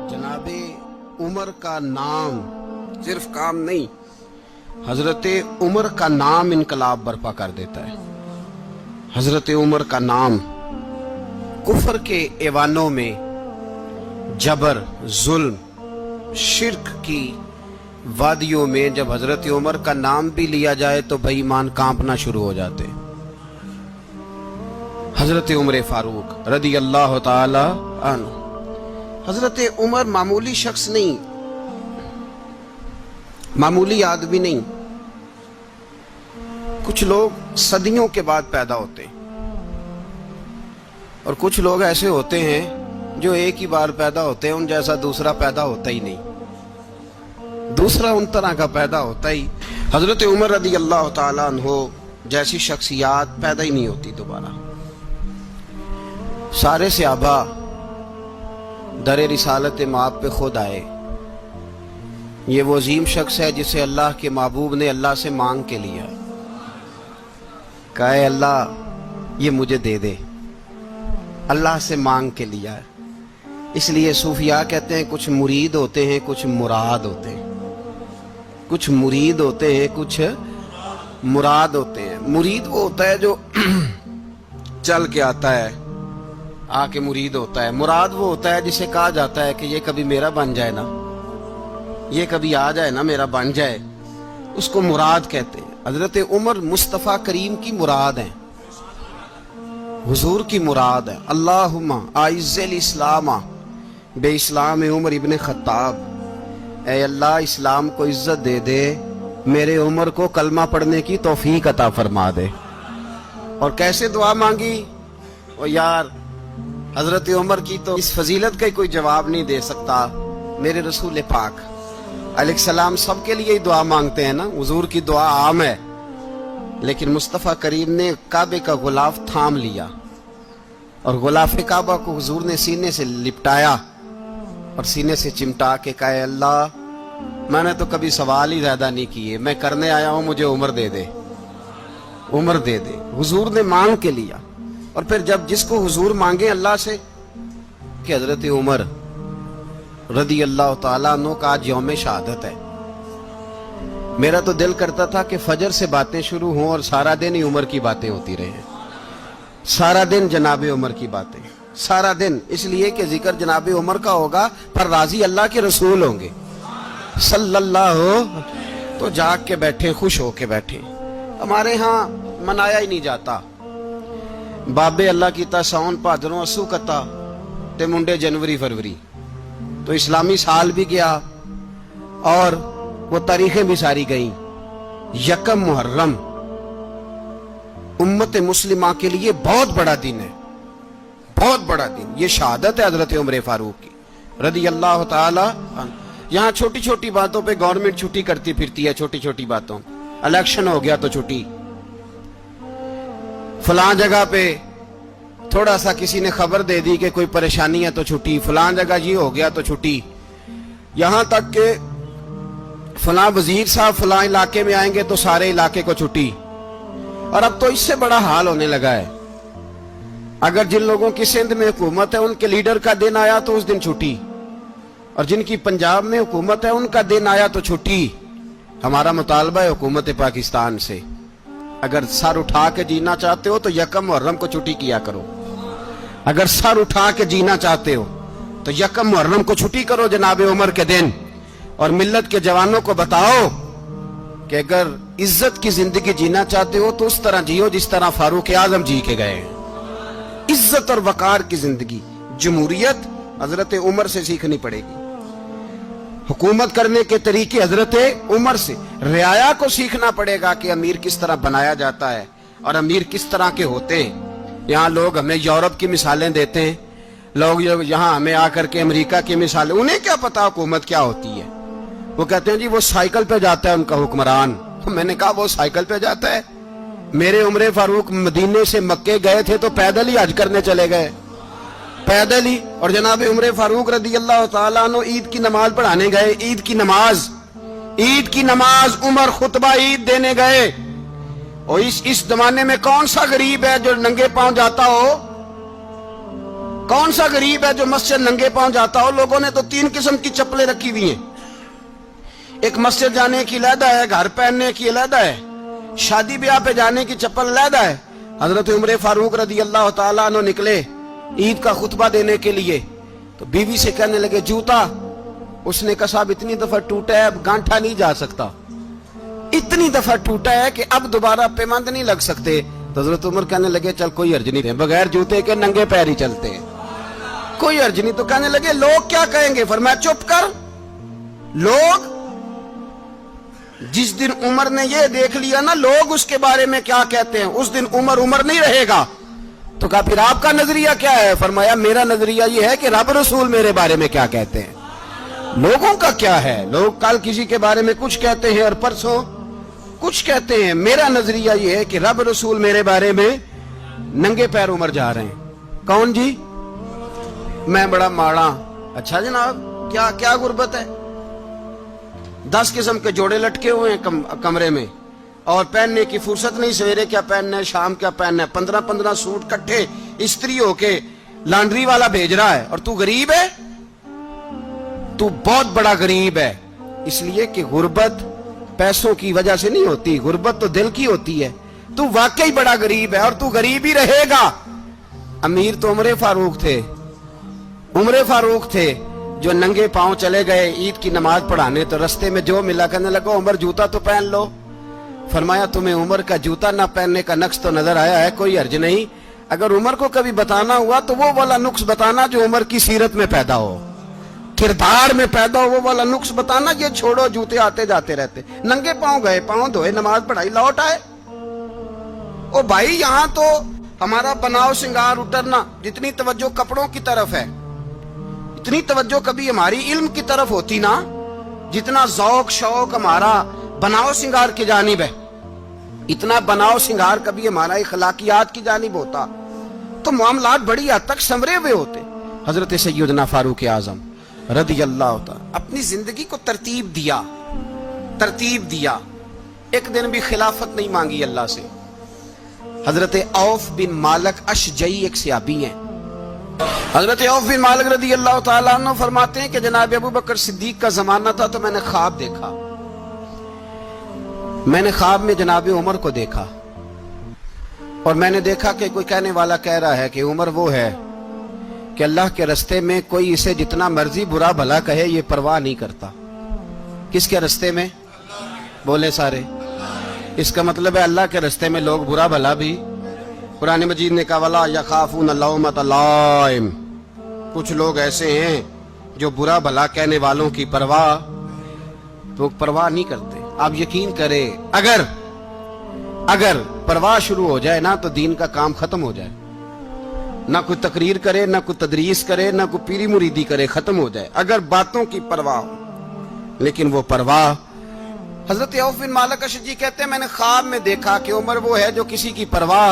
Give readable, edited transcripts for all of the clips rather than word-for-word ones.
जनाब उमर का नाम सिर्फ काम नहीं, हजरत उमर का नाम इनकलाब बर्पा कर देता है। हजरत उमर का नाम कुफर के ऐवानों में, जबर, जुल्म, शिर्क की वादियों में जब हजरत उमर का नाम भी लिया जाए तो बेईमान कांपना शुरू हो जाते। हजरत उमर फारूक रदी अल्लाह ताला अन्हु। हजरत उमर मामूली शख्स नहीं, मामूली आदमी नहीं। कुछ लोग सदियों के बाद पैदा होते हैं और कुछ लोग ऐसे होते हैं जो एक ही बार पैदा होते हैं, उन जैसा दूसरा पैदा होता ही नहीं, दूसरा उन तरह का पैदा होता ही। हजरत उमर रदी अल्लाह ताला अन्हु जैसी शख्सियात पैदा ही नहीं होती दोबारा। सारे सहाबा दर रिसालत माप पे खुद आए। ये वो अजीम शख्स है जिसे अल्लाह के महबूब ने अल्लाह से मांग के लिया, कहा अल्लाह ये मुझे दे दे, अल्लाह से मांग के लिया है। इसलिए सूफिया कहते हैं कुछ मुरीद होते हैं, कुछ मुराद होते हैं। कुछ मुरीद होते हैं, कुछ मुराद होते हैं। मुरीद वो होता है जो चल के आता है, आके मुरीद होता है। मुराद वो होता है जिसे कहा जाता है कि ये कभी मेरा बन जाए ना, ये कभी आ जाए ना, मेरा बन जाए, उसको मुराद कहते हैं। हजरत उमर मुस्तफ़ा करीम की मुराद है, हुजूर की मुराद है। अल्लाहुम्मा आइज़्ज़िल इस्लामा बे इस्लाम उमर इब्न खत्ताब। ऐ अल्लाह इस्लाम को इज्जत दे दे, मेरे उमर को कलमा पढ़ने की तौफीक अता फरमा दे। और कैसे दुआ मांगी? और यार हजरत उमर की तो इस फजीलत का कोई जवाब नहीं दे सकता। मेरे रसूल पाक अलैहिस्सलाम सबके लिए ही दुआ मांगते हैं ना, हुजूर की दुआ आम है, लेकिन मुस्तफ़ा करीम ने काबे का गुलाफ थाम लिया और गुलाफ काबा को हुजूर ने सीने से लिपटाया और सीने से चिमटा के कहा अल्लाह मैंने तो कभी सवाल ही ज्यादा नहीं किए, मैं करने आया हूं, मुझे उम्र दे दे, उम्र दे दे। हुजूर ने मांग के लिया। और फिर जब जिसको हुजूर मांगे अल्लाह से कि हजरत उमर रदी अल्लाह ताला अन्हु का आज यौम शहादत है, मेरा तो दिल करता था कि फजर से बातें शुरू हों और सारा दिन ही उमर की बातें होती रहे, सारा दिन जनाब उमर की बातें, सारा दिन। इसलिए कि जिक्र जनाब उमर का होगा पर राजी अल्लाह के रसूल होंगे सल्लल्लाहु, तो जाग के बैठे, खुश होके बैठे। हमारे यहाँ मनाया ही नहीं जाता। बाबे अल्लाह कीता साउन भादरों असू कता ते मुंडे जनवरी फरवरी, तो इस्लामी साल भी गया और वो तारीखें भी सारी गई। यकम मुहर्रम उम्मत मुस्लिमा के लिए बहुत बड़ा दिन है, बहुत बड़ा दिन। ये शहादत है हजरत उमर फारूक की रदी अल्लाह ताला। यहाँ छोटी छोटी बातों पे गवर्नमेंट छुट्टी करती फिरती है, छोटी छोटी बातों। इलेक्शन हो गया तो छुट्टी, फलां जगह पे थोड़ा सा किसी ने खबर दे दी कि कोई परेशानी है तो छुट्टी, फलां जगह ये हो गया तो छुट्टी। यहां तक के फलां वजीर साहब फलां इलाके में आएंगे तो सारे इलाके को छुट्टी। और अब तो इससे बड़ा हाल होने लगा है, अगर जिन लोगों की सिंध में हुकूमत है उनके लीडर का दिन आया तो उस दिन छुट्टी, और जिनकी पंजाब में हुकूमत है उनका दिन आया तो छुट्टी। हमारा मुतालबा है हुकूमत पाकिस्तान से, अगर सर उठा के जीना चाहते हो तो यकम मुहर्रम को छुट्टी किया करो। अगर सर उठा के जीना चाहते हो तो यकम मुहर्रम को छुट्टी करो जनाब उमर के दिन। और मिल्लत के जवानों को बताओ कि अगर इज्जत की जिंदगी जीना चाहते हो तो उस तरह जियो जिस तरह फारूक आजम जी के गए। इज्जत और वकार की जिंदगी, जमहूरियत हजरत उमर से सीखनी पड़ेगी। हुकूमत करने के तरीके हजरत उमर से, रियाया को सीखना पड़ेगा कि अमीर किस तरह बनाया जाता है और अमीर किस तरह के होते हैं। यहाँ लोग हमें यूरोप की मिसालें देते हैं, लोग यहाँ हमें आकर के अमेरिका की मिसालें, उन्हें क्या पता हुकूमत क्या होती है। वो कहते हैं जी वो साइकिल पे जाता है उनका हुक्मरान। मैंने कहा वो साइकिल पे जाता है? मेरे उमर फारूक मदीने से मक्के गए थे तो पैदल ही हज करने चले गए, पैदल ही। और जनाब उमर फारूक रदी अल्लाह ताला अन्हु ईद की नमाज पढ़ाने गए, ईद की नमाज उमर खुतबा ईद देने गए। और इस जमाने में कौन सा गरीब है जो नंगे पांव जाता हो? कौन सा गरीब है जो मस्जिद नंगे पांव जाता हो? लोगों ने तो 3 किस्म की चप्पलें रखी हुई हैं। एक मस्जिद जाने की अलहदा है, घर पहनने की अलहदा है, शादी ब्याह पे जाने की चप्पल अलहदा है। हजरत उमर फारूक रदी अल्लाह ताला अन्हु निकले ईद का खुतबा देने के लिए, तो बीवी से कहने लगे जूता। उसने कहा साहब इतनी दफा टूटा है अब गांठा नहीं जा सकता, इतनी दफा टूटा है कि अब दोबारा पेमंद नहीं लग सकते। तो हजरत उमर कहने लगे चल कोई अर्ज नहीं, बगैर जूते के नंगे पैर ही चलते हैं, कोई अर्ज नहीं। तो कहने लगे लोग क्या कहेंगे? फरमाया चुप कर। लोग, जिस दिन उमर ने ये देख लिया ना लोग उसके बारे में क्या कहते हैं, उस दिन उमर उमर नहीं रहेगा। तो कहा फिर आपका नजरिया क्या है? फरमाया मेरा नजरिया ये है कि रब रसूल मेरे बारे में क्या कहते हैं। लोगों का क्या है? लोग कल किसी के बारे में कुछ कहते हैं और परसों कुछ कहते हैं। मेरा नजरिया ये है कि रब रसूल मेरे बारे में नंगे पैर उमर जा रहे हैं। कौन जी? मैं बड़ा माड़ा। अच्छा जनाब, क्या क्या गुर्बत है? 10 किस्म के जोड़े लटके हुए हैं कमरे में और पहनने की फुर्सत नहीं। सवेरे क्या पहनना है, शाम क्या पहनना है, 15-15 सूट कट्ठे इस्त्री होके लॉन्ड्री वाला भेज रहा है, और तू गरीब है। तू बहुत बड़ा गरीब है, इसलिए कि गुर्बत पैसों की वजह से नहीं होती, गुर्बत तो दिल की होती है। तू वाकई बड़ा गरीब है और तू गरीब ही रहेगा। अमीर तो उमर फारूक थे, उमर फारूक थे जो नंगे पांव चले गए ईद की नमाज पढ़ाने। तो रस्ते में जो मिला कहने लगा उमर जूता तो पहन लो। फरमाया तुम्हें उमर का जूता ना पहनने का नक्श तो नजर आया है, कोई अर्ज नहीं। अगर उमर को कभी बताना हुआ तो वो वाला नुक्स बताना जो उमर की सीरत में पैदा हो, किरदार में पैदा हो, वो वाला नुक्स बताना। ये छोड़ो जूते आते जाते रहते। नंगे पांव गए, पांव धोए, नमाज पढ़ाई, लौट आए। ओ भाई यहां तो हमारा बनाव श्रृंगार उतरना, जितनी तवज्जो कपड़ों की तरफ है इतनी तवज्जो कभी हमारी इल्म की तरफ होती ना, जितना जौक शौक हमारा बनाव श्रृंगार की जानिब है, इतना बनाव श्रृंगार कभी हमारा इखलाकियात की जानिब होता तो मामलात बड़ी हद तक संवरे हुए होते। हजरत सैयदना फारूक आजम रदी अल्लाह तआला अपनी जिंदगी को तरतीब दिया। एक दिन भी खिलाफत नहीं मांगी अल्लाह से। हजरत औफ बिन मालिक अशजई एक सहाबी हैं। हजरत औफ बिन मालिक रदी अल्लाह तआला अन्हु फरमाते हैं कि जनाब अबू बकर सिद्दीक का जमाना था तो मैंने ख्वाब देखा। मैंने ख्वाब में जनाब उमर को देखा और मैंने देखा कि कोई कहने वाला कह रहा है कि उमर वो है कि अल्लाह के रास्ते में कोई इसे जितना मर्जी बुरा भला कहे ये परवाह नहीं करता। किसके रास्ते में? बोले सारे। इसका मतलब है अल्लाह के रास्ते में लोग बुरा भला भी। कुरान मजीद ने कहा वला यखाफून लौमत लाइम, कुछ लोग ऐसे हैं जो बुरा भला कहने वालों की परवाह नहीं करते। आप यकीन करें अगर परवाह शुरू हो जाए ना तो दीन का काम खत्म हो जाए। ना कोई तकरीर करे, ना कोई तदरीस करे, ना कोई पीरी मुरीदी करे, खत्म हो जाए अगर बातों की परवाह हो। लेकिन वो परवाह, हजरत औफ बिन मालिक अशजी कहते हैं मैंने ख्वाब में देखा कि उमर वो है जो किसी की परवाह,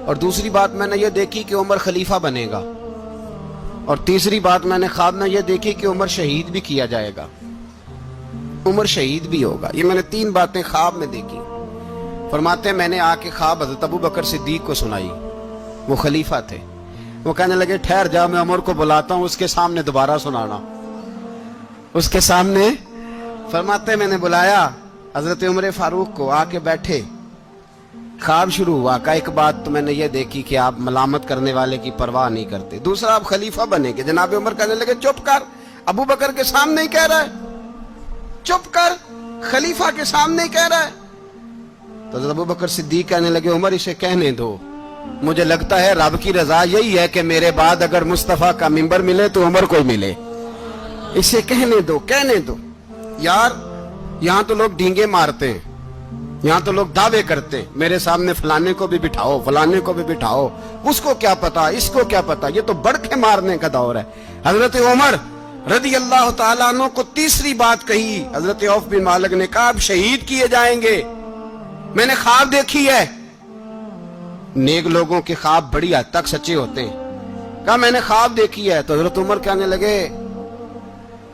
और दूसरी बात मैंने ये देखी कि उमर खलीफा बनेगा, और तीसरी बात मैंने ख्वाब में ये देखी कि उमर शहीद भी किया जाएगा, उमर शहीद भी होगा। ये मैंने 3 बातें ख्वाब में देखी। फरमाते हैं मैंने आके ख्वाब हजरत अबू बकर सिद्दीक को सुनाई, वो खलीफा थे। वो कहने लगे ठहर जा, मैं उमर को बुलाता हूं, उसके सामने दोबारा सुनाना, उसके सामने। फरमाते मैंने बुलाया हजरत उमर फारूक को, आके बैठे, ख्वाब शुरू हुआ। का एक बात तो मैंने ये देखी कि आप मलामत करने वाले की परवाह नहीं करते, दूसरा आप खलीफा बनेंगे। जनाब उमर कहने लगे चुप कर, अबू बकर के सामने ही कह रहा है, चुप कर, खलीफा के सामने ही कह रहा है। तो अबू बकर सिद्दीक कहने लगे उमर इसे कहने दो, मुझे लगता है रब की रजा यही है कि मेरे बाद अगर मुस्तफा का मिंबर मिले तो उमर को मिले, इसे कहने दो। यार यहां तो लोग डींगे मारते हैं, यहां तो लोग दावे करते हैं, मेरे सामने फलाने को भी बिठाओ, फलाने को भी बिठाओ, उसको क्या पता, इसको क्या पता। ये तो बड़के मारने का दौर है। हजरत उमर रदी अल्लाह तआला अन्हु को तीसरी बात कही। हजरत औफ बिन मालिक ने कहा आप शहीद किए जाएंगे, मैंने ख्वाब देखी है। नेक लोगों के ख्वाब बड़ी हद तक सच्चे होते हैं। कहा मैंने ख्वाब देखी है। तो हजरत उमर कहने लगे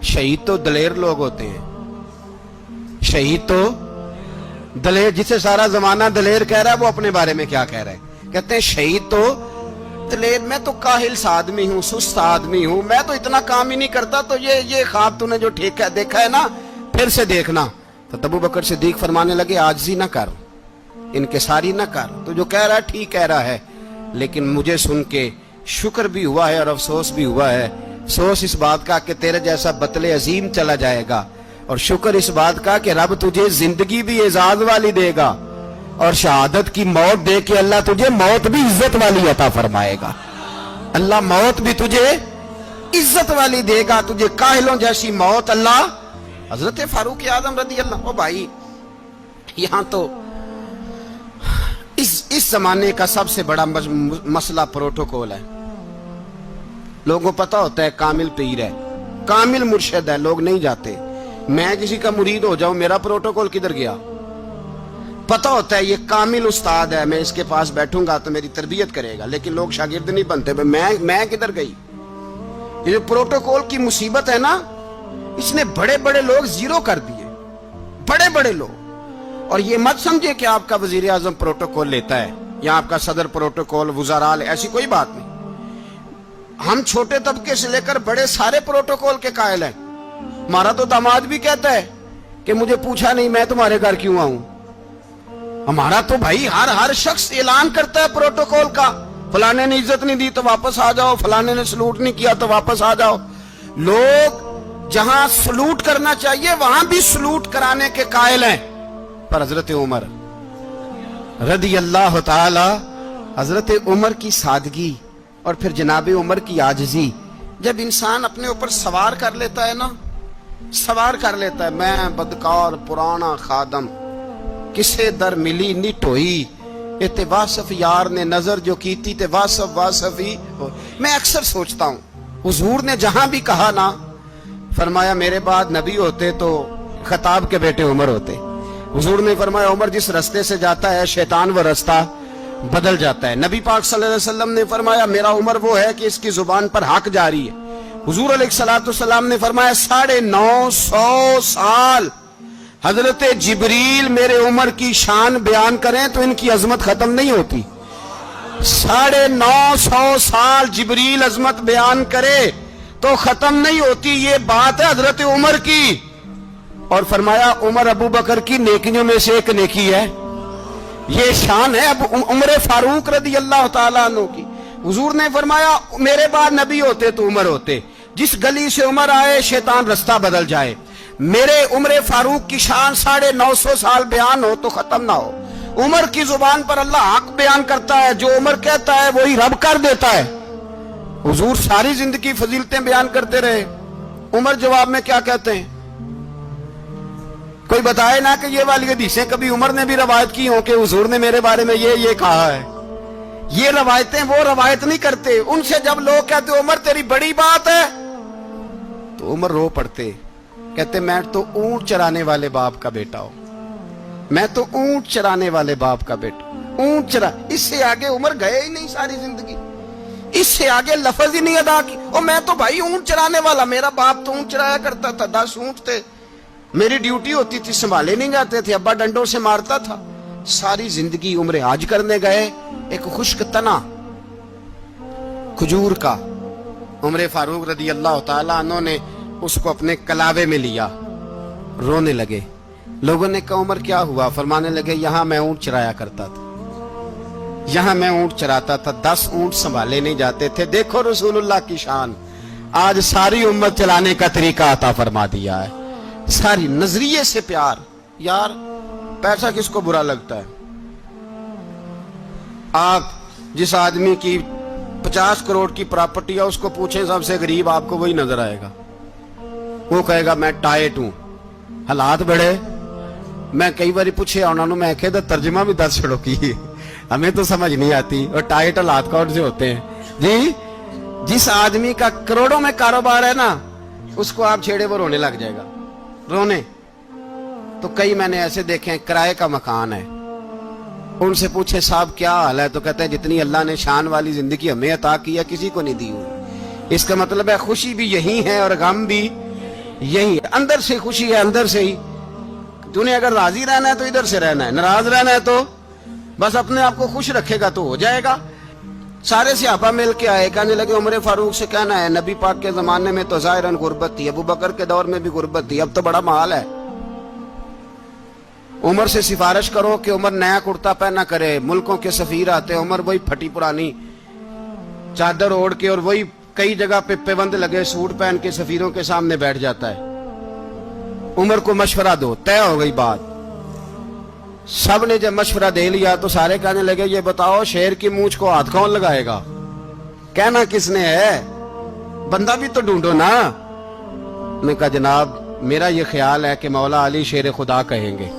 शहीद तो दलेर लोग होते हैं, शहीद तो दलेर, जिसे सारा जमाना दलेर कह रहा है वो अपने बारे में क्या कह रहा है? कहते हैं शहीद तो تلید میں تو کاہل سا آدمی ہوں، سست آدمی ہوں، میں تو اتنا کام ہی نہیں کرتا، تو یہ خواب تو نے جو دیکھا ہے نا پھر سے دیکھنا۔ تو ابو بکر صدیق فرمانے لگے عاجزی نہ کر، انکساری نہ کر، تو جو کہہ رہا ہے ٹھیک کہہ رہا ہے، لیکن مجھے سن کے شکر بھی ہوا ہے اور افسوس بھی ہوا ہے۔ افسوس اس بات کا کہ تیرے جیسا بطل عظیم چلا جائے گا، اور شکر اس بات کا کہ رب تجھے زندگی بھی اعزاز والی دے گا، اور شہادت کی موت دے کے اللہ تجھے موت بھی عزت والی عطا فرمائے گا۔ اللہ موت بھی تجھے عزت والی دے گا، تجھے کاہلوں جیسی موت اللہ۔ حضرت فاروق اعظم رضی اللہ عنہ، بھائی یہاں تو اس زمانے کا سب سے بڑا مسئلہ پروٹوکول ہے۔ لوگوں کو پتا ہوتا ہے کامل پیر ہے، کامل مرشد ہے، لوگ نہیں جاتے۔ میں کسی کا مرید ہو جاؤں، میرا پروٹوکول کدھر گیا؟ پتا ہوتا ہے یہ کامل استاد ہے، میں اس کے پاس بیٹھوں گا تو میری تربیت کرے گا، لیکن لوگ شاگرد نہیں بنتے۔ میں کدھر گئی؟ یہ جو پروٹوکول کی مصیبت ہے نا، اس نے بڑے بڑے لوگ زیرو کر دیے، بڑے بڑے لوگ۔ اور یہ مت سمجھے کہ آپ کا وزیر اعظم پروٹوکول لیتا ہے یا آپ کا صدر پروٹوکول، وزراء، ایسی کوئی بات نہیں۔ ہم چھوٹے طبقے سے لے کر بڑے سارے پروٹوکول کے قائل ہیں۔ ہمارا تو داماد بھی کہتا ہے کہ مجھے پوچھا نہیں، میں تمہارے گھر کیوں آؤں۔ ہمارا تو بھائی ہر شخص اعلان کرتا ہے پروٹوکول کا، فلانے نے عزت نہیں دی تو واپس آ جاؤ، فلانے نے سلوٹ نہیں کیا تو واپس آ جاؤ۔ لوگ جہاں سلوٹ کرنا چاہیے وہاں بھی سلوٹ کرانے کے قائل ہیں۔ پر حضرت عمر رضی اللہ تعالی، حضرت عمر کی سادگی اور پھر جناب عمر کی عاجزی، جب انسان اپنے اوپر سوار کر لیتا ہے نا، سوار کر لیتا ہے، میں بدکار پرانا خادم، کسے در ملی نٹ ہوئی، تے واصف یار نے نظر جو کیتی تے واصف ہی۔ میں اکثر سوچتا ہوں حضور نے جہاں بھی کہا نا، فرمایا میرے بعد نبی ہوتے تو خطاب کے بیٹے عمر ہوتے۔ حضور نے فرمایا عمر جس رستے سے جاتا ہے شیطان وہ رستہ بدل جاتا ہے۔ نبی پاک صلی اللہ علیہ وسلم نے فرمایا میرا عمر وہ ہے کہ اس کی زبان پر حق جاری ہے۔ حضور علیہ السلام نے فرمایا 950 سال حضرت جبریل میرے عمر کی شان بیان کریں تو ان کی عظمت ختم نہیں ہوتی۔ 950 سال جبریل عظمت بیان کرے تو ختم نہیں ہوتی۔ یہ بات ہے حضرت عمر کی، اور فرمایا عمر ابو بکر کی نیکیوں میں سے ایک نیکی ہے، یہ شان ہے اب عمر فاروق رضی اللہ تعالیٰ عنہ کی۔ حضور نے فرمایا میرے بعد نبی ہوتے تو عمر ہوتے، جس گلی سے عمر آئے شیطان رستہ بدل جائے۔ میرے عمر فاروق کی شان 950 سال بیان ہو تو ختم نہ ہو۔ عمر کی زبان پر اللہ حق بیان کرتا ہے، جو عمر کہتا ہے وہی رب کر دیتا ہے۔ حضور ساری زندگی فضیلتیں بیان کرتے رہے، عمر جواب میں کیا کہتے ہیں؟ کوئی بتائے نا کہ یہ والی حدیثیں کبھی عمر نے بھی روایت کی ہوں کہ حضور نے میرے بارے میں یہ کہا ہے۔ یہ روایتیں وہ روایت نہیں کرتے، ان سے جب لوگ کہتے عمر تیری بڑی بات ہے تو عمر رو پڑتے، کہتے میں تو اونٹ چرانے والے باپ کا بیٹا ہوں، میں تو اونٹ چرانے والے باپ کا بیٹا، اونٹ چرا۔ اس سے آگے عمر گئے ہی نہیں ساری زندگی، اس سے آگے لفظ ہی نہیں ادا کی۔ اور میں تو بھائی اونٹ چرانے والا، میرا باپ تو اونٹ چرایا کرتا تھا، 10 اونٹ تھے، میری ڈیوٹی ہوتی تھی، سنبھالے نہیں جاتے تھے، ابا ڈنڈوں سے مارتا تھا۔ ساری زندگی عمر حج کرنے گئے، ایک خشک تنا کھجور کا عمر فاروق رضی اللہ تعالیٰ عنہ نے اس کو اپنے کلاوے میں لیا، رونے لگے۔ لوگوں نے کہا عمر کیا ہوا؟ فرمانے لگے یہاں میں اونٹ چرایا کرتا تھا، یہاں میں اونٹ چراتا تھا، 10 اونٹ سنبھالے نہیں جاتے تھے۔ دیکھو رسول اللہ کی شان، آج ساری امت چلانے کا طریقہ عطا فرما دیا ہے، ساری نظریے سے پیار۔ یار پیسہ کس کو برا لگتا ہے؟ آپ جس آدمی کی 50 کروڑ کی پراپرٹی ہے اس کو پوچھیں سب سے غریب، آپ کو وہی نظر آئے گا۔ وہ کہے گا میں ٹائٹ ہوں، حالات بڑے۔ میں کئی باری پوچھے انہوں نے، میں کہتا ترجمہ بھی 10 چھڑوں کی، ہمیں تو سمجھ نہیں آتی، اور ٹائٹ حالات کون سے ہوتے ہیں جی؟ جس آدمی کا کروڑوں میں کاروبار ہے نا، اس کو آپ چھیڑے وہ رونے لگ جائے گا، رونے۔ تو کئی میں نے ایسے دیکھے ہیں کرائے کا مکان ہے، ان سے پوچھے صاحب کیا حال ہے، تو کہتے ہیں جتنی اللہ نے شان والی زندگی ہمیں عطا کی ہے کسی کو نہیں دی ہوئی۔ اس کا مطلب ہے خوشی بھی یہی ہے اور غم بھی یہی ہے، اندر سے خوشی ہے، اندر سے ہی۔ تو نے اگر راضی رہنا ہے تو ادھر سے رہنا ہے، ناراض رہنا ہے تو بس اپنے آپ کو خوش رکھے گا تو ہو جائے گا۔ सारे सहाबा मिल के आए, कहने लगे उमर फारूक से कहना है नबी पाक के जमाने में तो ज़ाहिरन गुर्बत थी, अबू बकर के दौर में भी गुर्बत थी, अब तो बड़ा माल है। उमर से सिफारिश करो कि उमर नया कुर्ता पहना करे। मुल्कों के सफीर आते हैं, उमर वही फटी पुरानी चादर ओढ़ के और वही कई जगह पे पेबंद लगे सूट पहन के सफीरों के सामने बैठ जाता है। उमर को मशवरा दो, तय हो गई बात। सब ने जब मशवरा दे लिया तो सारे कहने लगे ये बताओ शेर की मूंछ को हाथ कौन लगाएगा, कहना किसने है, बंदा भी तो ढूंढो ना। मैं कहा जनाब मेरा ये ख्याल है कि मौला अली शेर खुदा कहेंगे,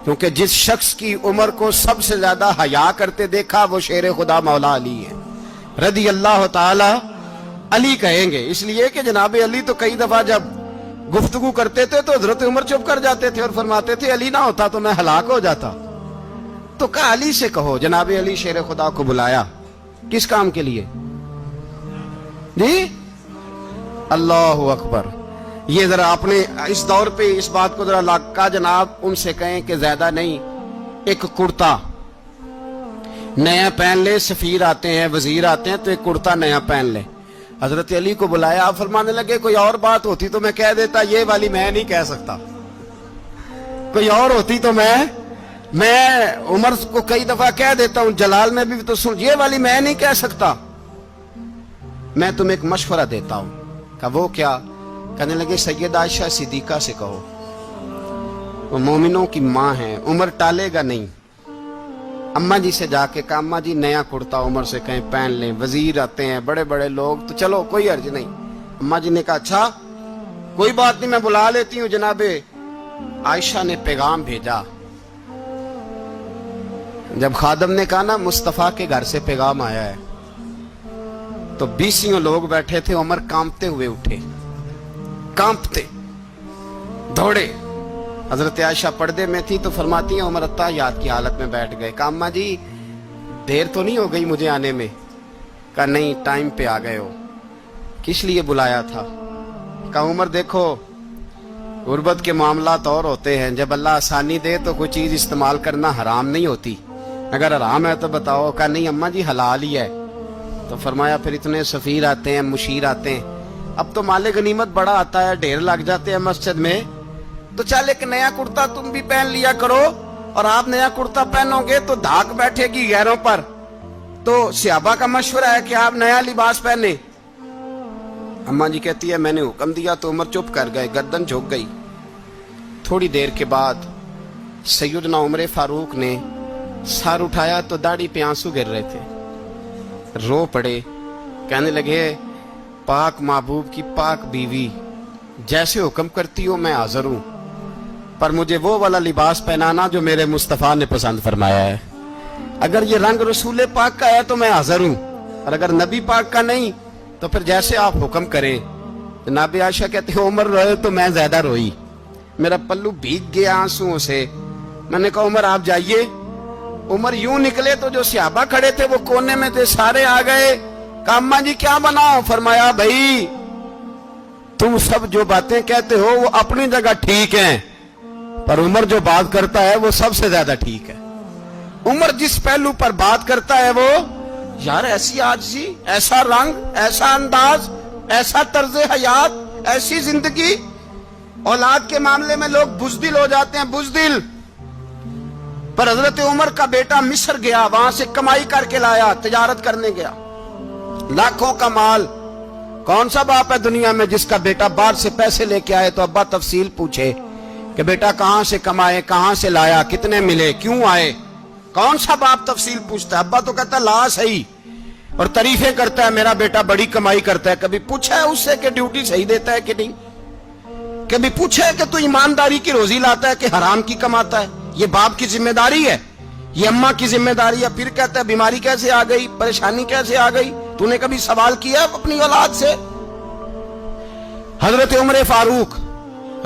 क्योंकि जिस शख्स की उमर को सबसे ज्यादा हया करते देखा वो शेर खुदा मौला अली है, रदी अल्लाह ताला अली कहेंगे। इसलिए कि जनाब अली तो कई दफा जब गुफ्तगू करते थे तो हजरत उमर चुप कर जाते थे और फरमाते थे अली ना होता तो मैं हलाक हो जाता। तो कहा अली से कहो। जनाब अली शेर खुदा को बुलाया, किस काम के लिए जी? अल्लाह अकबर। ये जरा आपने इस दौर पे इस बात को जरा लाका जनाब उनसे कहें कि ज्यादा नहीं, एक कुर्ता नया पहन ले, सफीर आते हैं वजीर आते हैं तो एक कुर्ता नया पहन ले। हजरत अली को बुलाया, आप फरमाने लगे कोई और बात होती तो मैं कह देता, ये वाली मैं नहीं कह सकता। कोई और होती तो मैं उमर को कई दफा कह देता हूं, जलाल में भी तो सुन, ये वाली मैं नहीं कह सकता। मैं तुम्हें एक मशवरा देता हूं। कहा वो क्या? कहने लगे सैयद आयशा सिद्दीका से कहो, वो मोमिनों की मां है, उमर टालेगा नहीं। अम्मा जी से जाके कहा अम्मा जी नया कुर्ता उमर से कहीं पहन लें, वजीर आते हैं बड़े बड़े लोग, तो चलो कोई अर्ज नहीं। अम्मा जी ने कहा अच्छा कोई बात नहीं मैं बुला लेती हूँ। जनाबे आयशा ने पैगाम भेजा। जब खादम ने कहा ना मुस्तफा के घर से पैगाम आया है, तो 20 लोग बैठे थे। उमर कांपते हुए उठे, कांपते दौड़े। हजरत आयशा पर्दे में थी तो फरमाती है उमर अत्ताहियात की हालत में बैठ गए। कहा अम्मा जी देर तो नहीं हो गई मुझे आने में? कहा नहीं टाइम पे आ गए हो। किस लिए बुलाया था? कहा उमर देखो गुर्बत के मामलात और होते हैं, जब अल्लाह आसानी दे तो कोई चीज इस्तेमाल करना हराम नहीं होती, अगर हराम है तो बताओ। कहा नहीं अम्मा जी हलाल ही है। तो फरमाया फिर इतने सफीर आते हैं मुशीर आते हैं, अब तो माले गनीमत बड़ा आता है, ढेर लग जाते हैं मस्जिद में, तो चल एक नया कुर्ता तुम भी पहन लिया करो, और आप नया कुर्ता पहनोगे तो धाक बैठेगी गैरों पर। तो सहाबा का मशवरा है कि आप नया लिबास पहने। अम्मा जी कहती है मैंने हुक्म दिया तो उमर चुप कर गए, गर्दन झुक गई। थोड़ी देर के बाद सैयदना उमर फारूक ने सर उठाया तो दाढ़ी पे आंसू गिर रहे थे, रो पड़े। कहने लगे पाक महबूब की पाक बीवी, जैसे हुक्म करती हो मैं हाजिर हूं, पर मुझे वो वाला लिबास पहनाना जो मेरे मुस्तफा ने पसंद फरमाया है। अगर ये रंग रसूल पाक का है तो मैं हाजिर हूं, और अगर नबी पाक का नहीं तो फिर जैसे आप हुक्म करें। जनाब आयशा कहते हैं उमर रोए तो मैं ज्यादा रोई, मेरा पल्लू भीग गया आंसुओं से। मैंने कहा उमर आप जाइए। उमर यूं निकले तो जो सहाबा खड़े थे वो कोने में थे, सारे आ गए। कहा अम्मा जी क्या बनाओ? फरमाया भाई तुम सब जो बातें कहते हो वो अपनी जगह ठीक हैं, पर उमर जो बात करता है वो सबसे ज्यादा ठीक है। उमर जिस पहलू पर बात करता है वो, यार ऐसी आजिज़ी, ऐसा रंग, ऐसा अंदाज, ऐसा तर्ज हयात, ऐसी जिंदगी। औलाद के मामले में लोग बुज़दिल हो जाते हैं, बुज़दिल। पर हजरत उमर का बेटा मिस्र गया, वहां से कमाई करके लाया, तिजारत करने गया, लाखों का माल। कौन सा बाप है दुनिया में जिसका बेटा बाहर से पैसे लेके आए तो अब्बा तफसील पूछे कि बेटा कहां से कमाए, कहां से लाया, कितने मिले, क्यों आए? कौन सा बाप तफसील पूछता है? अब्बा तो कहता ला सही और तारीफें करता है, मेरा बेटा बड़ी कमाई करता है। कभी पूछा है उससे कि ड्यूटी सही देता है कि नहीं? कभी पूछा है कि तू ईमानदारी की रोजी लाता है कि हराम की कमाता है? ये बाप की जिम्मेदारी है, ये अम्मा की जिम्मेदारी है। फिर कहता है बीमारी कैसे आ गई, परेशानी कैसे आ गई? तूने कभी सवाल किया अपनी औलाद से? हजरत उमर फारूक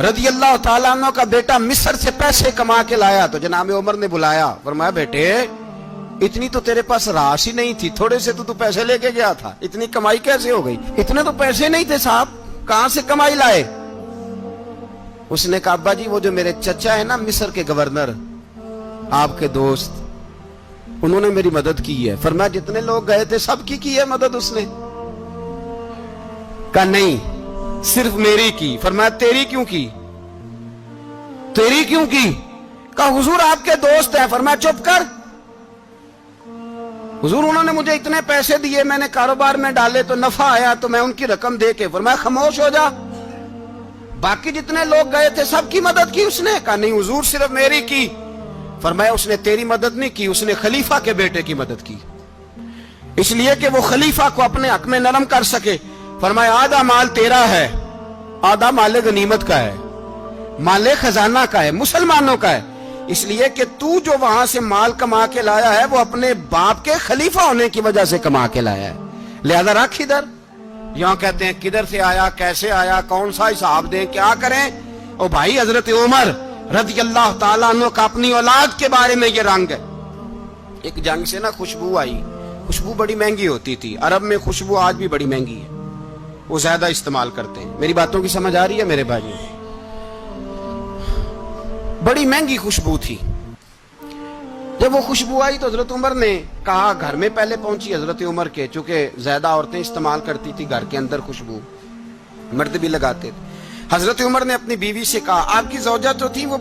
रदी अल्लाह ताला अन्हु का बेटा मिस्र से पैसे कमा के लाया तो जनाब उमर ने बुलाया, फरमाया बेटे इतनी तो तेरे पास राश ही नहीं थी, थोड़े से तो तू पैसे लेके गया था, इतनी कमाई कैसे हो गई? इतने तो पैसे नहीं थे साहब, कहां से कमाई लाए? उसने कहा अब्बा जी वो जो मेरे चचा है ना मिस्र के गवर्नर, आपके दोस्त, انہوں نے میری مدد کی ہے. فرمایا جتنے لوگ گئے تھے سب کی ہے مدد اس نے؟ کہا نہیں صرف میری کی. فرمایا تیری کیوں کی؟ تیری کیوں کی؟ کہا حضور آپ کے دوست ہیں. فرمایا چپ کر حضور انہوں نے مجھے اتنے پیسے دیے, میں نے کاروبار میں ڈالے تو نفع آیا تو میں ان کی رقم دے کے. فرمایا خاموش ہو جا, باقی جتنے لوگ گئے تھے سب کی مدد کی اس نے؟ کہا نہیں حضور صرف میری کی. فرمایا اس نے تیری مدد نہیں کی, اس نے خلیفہ کے بیٹے کی مدد کی, اس لیے کہ وہ خلیفہ کو اپنے حق میں نرم کر سکے. فرمایا آدھا مال تیرا ہے, آدھا مال غنیمت کا ہے, مال خزانہ کا ہے, مسلمانوں کا ہے, اس لیے کہ تو جو وہاں سے مال کما کے لایا ہے وہ اپنے باپ کے خلیفہ ہونے کی وجہ سے کما کے لایا ہے, لہذا رکھ ادھر. یہاں کہتے ہیں کدھر سے آیا, کیسے آیا, کون سا حساب دیں, کیا کریں. او بھائی حضرت عمر رضی اللہ تعالیٰ عنہ کا اپنی اولاد کے بارے میں یہ رنگ ہے. ایک جنگ سے نا خوشبو آئی, خوشبو بڑی مہنگی ہوتی تھی, عرب میں خوشبو آج بھی بڑی مہنگی ہے, وہ زیادہ استعمال کرتے ہیں. میری باتوں کی سمجھ آ رہی ہے میرے بھائی؟ بڑی مہنگی خوشبو تھی. جب وہ خوشبو آئی تو حضرت عمر نے کہا, گھر میں پہلے پہنچی حضرت عمر کے, چونکہ زیادہ عورتیں استعمال کرتی تھی گھر کے اندر خوشبو, مرد بھی لگاتے تھے. حضرت عمر نے اپنی بیوی سے کہا, آپ کی زوجہ جو تھی وہ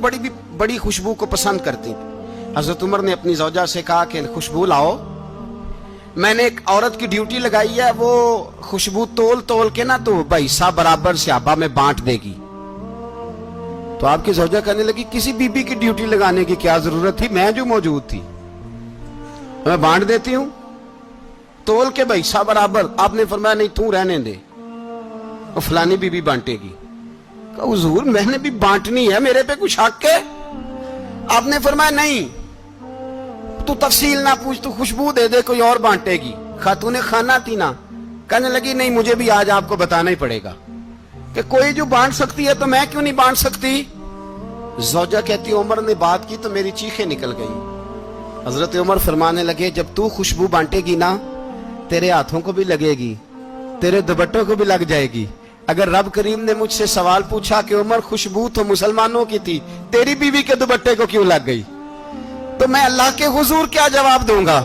بڑی خوشبو کو پسند کرتی تھی. حضرت عمر نے اپنی زوجہ سے کہا کہ خوشبو لاؤ, میں نے ایک عورت کی ڈیوٹی لگائی ہے, وہ خوشبو تول کے نا تو حصہ برابر صحابہ میں بانٹ دے گی. تو آپ کی زوجہ کہنے لگی کسی بی بی کی ڈیوٹی لگانے کی کیا ضرورت تھی, میں جو موجود تھی میں بانٹ دیتی ہوں تول کے حصہ برابر. آپ نے فرمایا نہیں تو رہنے دے, وہ فلانی بی بی بانٹے گی. کہا حضور میں نے بھی بانٹنی ہے, میرے پہ کچھ حق ہے؟ آپ نے فرمایا نہیں تو تفصیل نہ پوچھ, تو خوشبو دے دے, کوئی اور بانٹے گی. خاتون خانہ تھی نا, کہنے لگی نہیں مجھے بھی آج آپ کو بتانا ہی پڑے گا کہ کوئی جو بانٹ سکتی ہے تو میں کیوں نہیں بانٹ سکتی. زوجہ کہتی عمر نے بات کی تو میری چیخیں نکل گئی. حضرت عمر فرمانے لگے جب تو خوشبو بانٹے گی نا تیرے ہاتھوں کو بھی لگے گی, تیرے دوپٹوں کو بھی لگ جائے گی. اگر رب کریم نے مجھ سے سوال پوچھا کہ عمر خوشبو تو مسلمانوں کی تھی, تیری بیوی کے دوپٹے کو کیوں لگ گئی, تو میں اللہ کے حضور کیا جواب دوں گا؟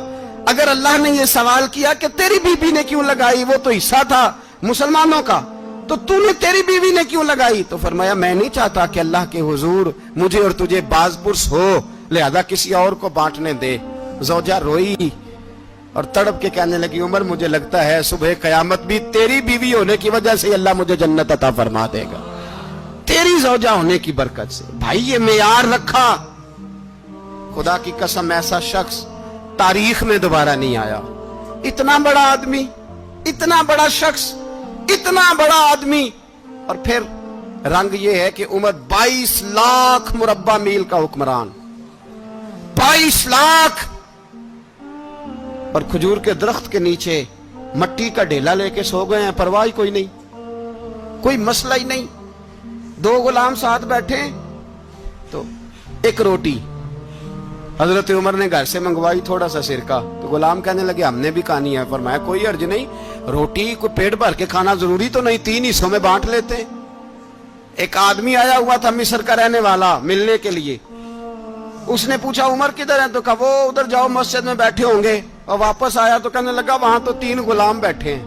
اگر اللہ نے یہ سوال کیا کہ تیری بیوی نے کیوں لگائی, وہ تو حصہ تھا مسلمانوں کا, تو نے تیری بیوی نے کیوں لگائی؟ تو فرمایا میں نہیں چاہتا کہ اللہ کے حضور مجھے اور تجھے باز پرس ہو, لہذا کسی اور کو بانٹنے دے. زوجہ روئی اور تڑپ کے کہنے لگی عمر مجھے لگتا ہے صبح قیامت بھی تیری بیوی ہونے کی وجہ سے اللہ مجھے جنت عطا فرما دے گا, تیری زوجہ ہونے کی برکت سے. بھائی یہ معیار رکھا, خدا کی قسم ایسا شخص تاریخ میں دوبارہ نہیں آیا. اتنا بڑا آدمی, اتنا بڑا شخص, اتنا بڑا آدمی, اور پھر رنگ یہ ہے کہ عمر 22 لاکھ مربع میل کا حکمران, 22 لاکھ, اور کھجور کے درخت کے نیچے مٹی کا ڈھیلا لے کے سو گئے ہیں, پرواہ کوئی نہیں, کوئی مسئلہ ہی نہیں. 2 غلام ساتھ بیٹھے تو ایک روٹی حضرت عمر نے گھر سے منگوائی, تھوڑا سا سرکہ, تو غلام کہنے لگے ہم نے بھی کھانی ہے. فرمایا کوئی حرج نہیں, روٹی کو پیٹ بھر کے کھانا ضروری تو نہیں, 3 حصوں میں بانٹ لیتے ہیں. ایک آدمی آیا ہوا تھا مصر کا رہنے والا ملنے کے لیے, اس نے پوچھا عمر کدھر ہے, تو کہا وہ ادھر جاؤ مسجد میں بیٹھے ہوں گے. اور واپس آیا تو کہنے لگا وہاں تو 3 غلام بیٹھے ہیں,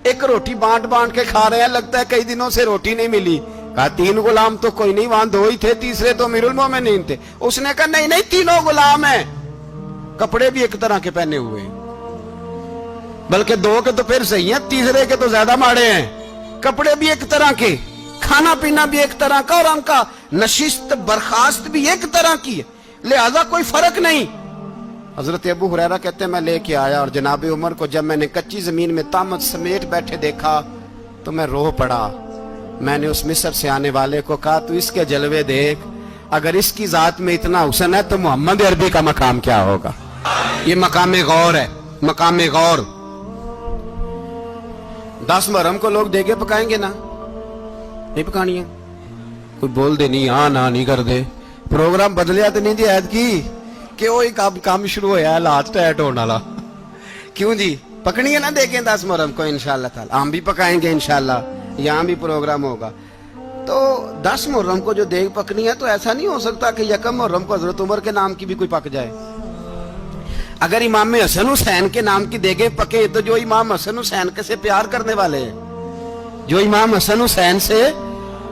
ایک روٹی بانٹ کے کھا رہے ہیں, لگتا ہے کئی دنوں سے روٹی نہیں ملی. کہا 3 غلام تو کوئی نہیں, وہاں 2 ہی تھے, تیسرے تو امیر المومنین تھے. اس نے کہا نہیں 3 غلام ہیں, کپڑے بھی ایک طرح کے پہنے ہوئے ہیں, بلکہ 2 کے تو پھر صحیح ہیں, تیسرے کے تو زیادہ ماڑے ہیں. کپڑے بھی ایک طرح کے, کھانا پینا بھی ایک طرح کا, اور ان کا نشست برخاست بھی ایک طرح کی ہے, لہذا کوئی فرق نہیں. حضرت ابو ہریرہ کہتے ہیں میں لے کے آیا, اور جناب عمر کو جب میں نے کچی زمین میں تامت سمیٹ بیٹھے دیکھا تو میں رو پڑا. میں نے اس مصر سے آنے والے کو کہا تو اس کے جلوے دیکھ, اگر اس کی ذات میں اتنا حسن ہے تو محمد عربی کا مقام کیا ہوگا. یہ مقام غور ہے, مقام غور. 10 محرم کو لوگ دیگے پکائیں گے نا, نہیں پکانی ہے, کوئی بول دے نہیں, ہاں نہ نہیں کر دے, پروگرام بدلیا تو نہیں دی عید کی کہ وہی کام شروع ہوا ہے, لات ٹائٹ ہونے والا. کیوں جی, پکنی ہے نا دیکھیں 10 محرم کو انشاءاللہ تعالی, ہم بھی پکائیں گے انشاءاللہ, یہاں بھی پروگرام ہوگا. تو 10 محرم کو جو دیگ پکنی ہے تو ایسا نہیں ہو سکتا کہ 1 محرم کو حضرت عمر کے نام کی بھی کوئی پک جائے. اگر امام حسن حسین کے نام کی دیگیں پکے تو جو امام حسن حسین سے پیار کرنے والے ہیں، جو امام حسن حسین سے،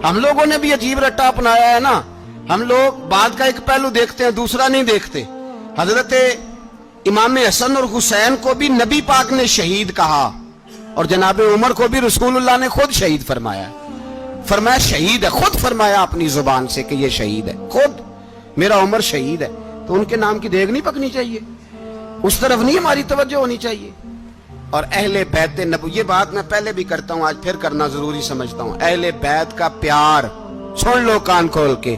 ہم لوگوں نے بھی عجیب رٹا اپنایا ہے نا، ہم لوگ بات کا ایک پہلو دیکھتے ہیں دوسرا نہیں دیکھتے۔ حضرت امام حسن اور حسین کو بھی نبی پاک نے شہید کہا، اور جناب عمر کو بھی رسول اللہ نے خود شہید فرمایا، فرمایا شہید ہے، خود فرمایا اپنی زبان سے کہ یہ شہید ہے، خود میرا عمر شہید ہے۔ تو ان کے نام کی دیگ نہیں پکنی چاہیے، اس طرف نہیں ہماری توجہ ہونی چاہیے۔ اور اہل بیت نبوی، یہ بات میں پہلے بھی کرتا ہوں، آج پھر کرنا ضروری سمجھتا ہوں، اہل بیت کا پیار، سن لو کان کھول کے،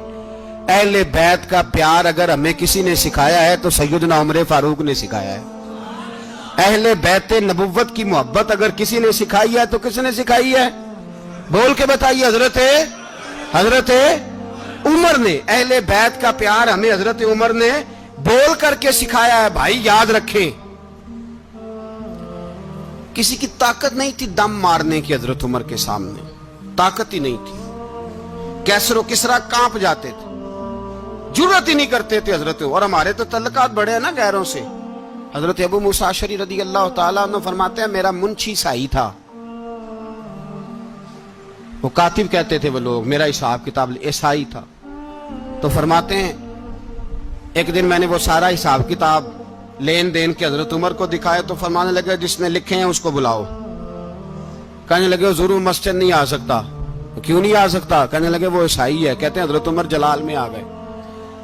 اہل بیت کا پیار اگر ہمیں کسی نے سکھایا ہے تو سیدنا عمر فاروق نے سکھایا ہے۔ اہل بیت نبوت کی محبت اگر کسی نے سکھائی ہے تو کس نے سکھائی ہے؟ بول کے بتائیے، حضرت عمر نے۔ اہل بیت کا پیار ہمیں حضرت عمر نے بول کر کے سکھایا ہے۔ بھائی یاد رکھیں، کسی کی طاقت نہیں تھی دم مارنے کی حضرت عمر کے سامنے، طاقت ہی نہیں تھی، کیسر و کسرا کانپ جاتے تھے، جرأت ہی نہیں کرتے تھے حضرت۔ اور ہمارے تو تعلقات بڑے ہیں نا غیروں سے۔ حضرت ابو موسیٰ اشعری رضی اللہ تعالیٰ عنہ فرماتے ہیں میرا منشی سائی تھا، وہ کاتب کہتے تھے وہ لوگ، میرا حساب کتاب عیسائی تھا۔ تو فرماتے ہیں ایک دن میں نے وہ سارا حساب کتاب لین دین کے حضرت عمر کو دکھایا تو فرمانے لگے جس نے لکھے ہیں اس کو بلاؤ۔ کہنے لگے ضرور مسجد نہیں آ سکتا۔ کیوں نہیں آ سکتا؟ کہنے لگے وہ عیسائی ہے۔ کہتے ہیں حضرت عمر جلال میں آ گئے۔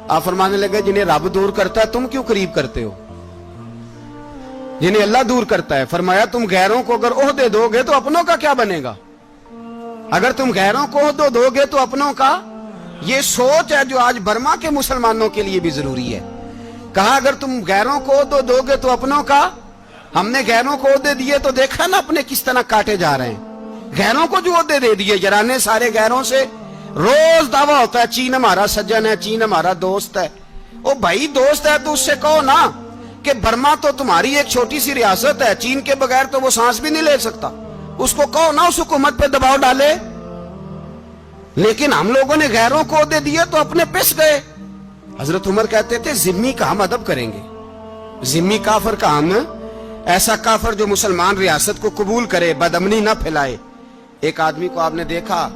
آپ فرمانے لگے جنہیں رب دور کرتا ہے تم کیوں قریب کرتے ہو؟ جنہیں اللہ دور کرتا ہے۔ فرمایا تم غیروں کو اگر عہدے دو گے تو اپنوں کا کیا بنے گا؟ اگر تم غیروں کو عہدے دو گے تو اپنوں کا، یہ سوچ ہے جو آج برما کے مسلمانوں کے لیے بھی ضروری ہے۔ کہا اگر تم غیروں کو عہدے دو گے تو اپنوں کا۔ ہم نے غیروں کو عہدے دیے تو دیکھا نا اپنے کس طرح کاٹے جا رہے ہیں۔ غیروں کو جو عہدے دے دیے، یرانے سارے غیروں سے روز دعویٰ ہوتا ہے چین ہمارا سجن ہے، چین ہمارا دوست ہے۔ او بھائی دوست ہے تو اس سے کہو نا کہ برما تو تمہاری ایک چھوٹی سی ریاست ہے، چین کے بغیر تو وہ سانس بھی نہیں لے سکتا، اس کو کہو نا اس حکومت پہ دباؤ ڈالے۔ لیکن ہم لوگوں نے غیروں کو عہدے دیے تو اپنے پس گئے۔ حضرت عمر کہتے تھے ذمی کا ہم ادب کریں گے، ذمی کافر کا ہم، ایسا کافر جو مسلمان ریاست کو قبول کرے، بدامنی نہ پھیلائے۔ ایک آدمی کو آپ نے دیکھا